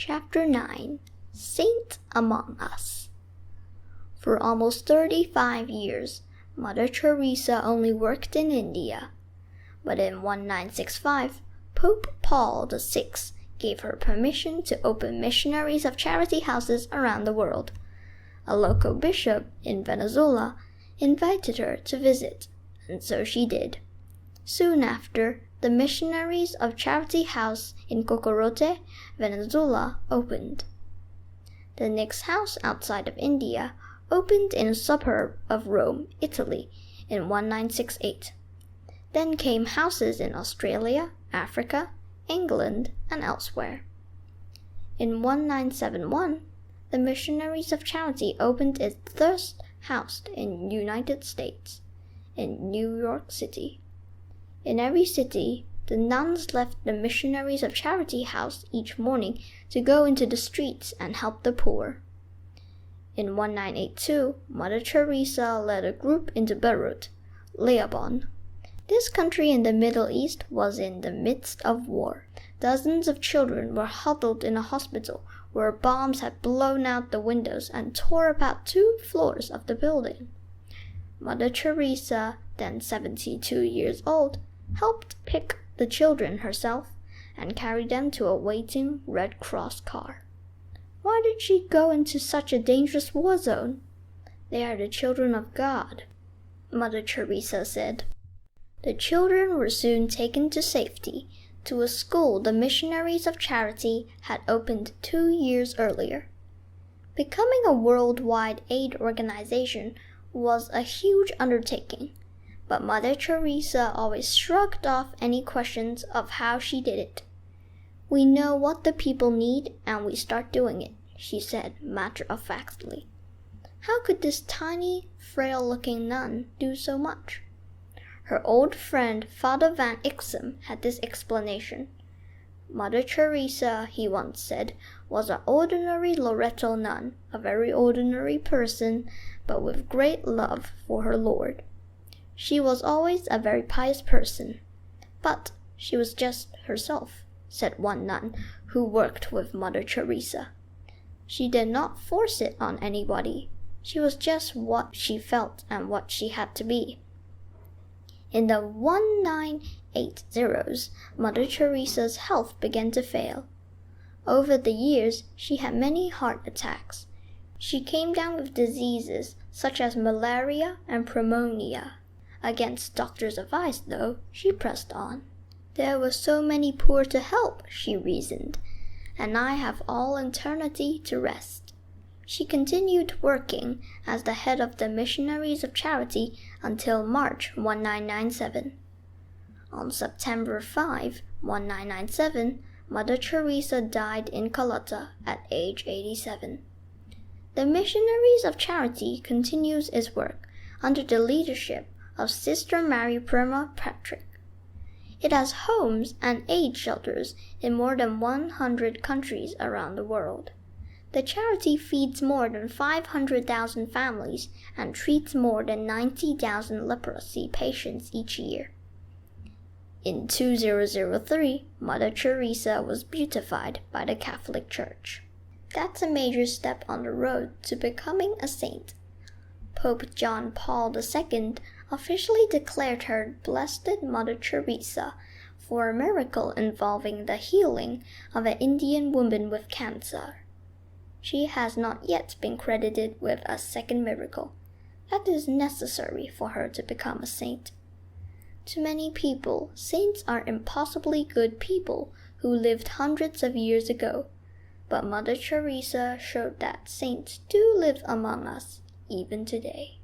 Chapter 9 Saint Among Us. For almost 35 years, Mother Teresa only worked in India. But in 1965, Pope Paul VI gave her permission to open missionaries of charity houses around the world. A local bishop in Venezuela invited her to visit, and so she did. Soon after, the Missionaries of Charity House in Cocorote, Venezuela opened. The next house outside of India opened in a suburb of Rome, Italy, in 1968. Then came houses in Australia, Africa, England, and elsewhere. In 1971, the Missionaries of Charity opened its first house in the United States, in New York City. In every city, the nuns left the Missionaries of Charity house each morning to go into the streets and help the poor. In 1982, Mother Teresa led a group into Beirut, Lebanon. This country in the Middle East was in the midst of war. Dozens of children were huddled in a hospital where bombs had blown out the windows and tore about 2 floors of the building. Mother Teresa, then 72 years old, helped pick the children herself and carry them to a waiting Red Cross car. Why did she go into such a dangerous war zone? They are the children of God, Mother Teresa said. The children were soon taken to safety to a school the Missionaries of Charity had opened 2 years earlier. Becoming a worldwide aid organization was a huge undertaking, but Mother Teresa always shrugged off any questions of how she did it. We know what the people need and we start doing it, she said matter-of-factly. How could this tiny, frail-looking nun do so much? Her old friend Father Van Ixem had this explanation. Mother Teresa, he once said, was an ordinary Loreto nun, a very ordinary person, but with great love for her Lord. She was always a very pious person, but she was just herself, said one nun who worked with Mother Teresa. She did not force it on anybody. She was just what she felt and what she had to be. In the 1980s, Mother Teresa's health began to fail. Over the years, she had many heart attacks. She came down with diseases such as malaria and pneumonia. Against doctors' advice, though, she pressed on. There were so many poor to help, she reasoned, and I have all eternity to rest. She continued working as the head of the Missionaries of Charity until March 1997. On September 5, 1997, Mother Teresa died in Calcutta at age 87. The Missionaries of Charity continues its work under the leadership of Sister Mary Prima Patrick. It has homes and aid shelters in more than 100 countries around the world. The charity feeds more than 500,000 families and treats more than 90,000 leprosy patients each year. In 2003, Mother Teresa was beatified by the Catholic Church. That's a major step on the road to becoming a saint. Pope John Paul II officially declared her Blessed Mother Teresa for a miracle involving the healing of an Indian woman with cancer. She has not yet been credited with a second miracle that is necessary for her to become a saint. To many people, saints are impossibly good people who lived hundreds of years ago, but Mother Teresa showed that saints do live among us even today.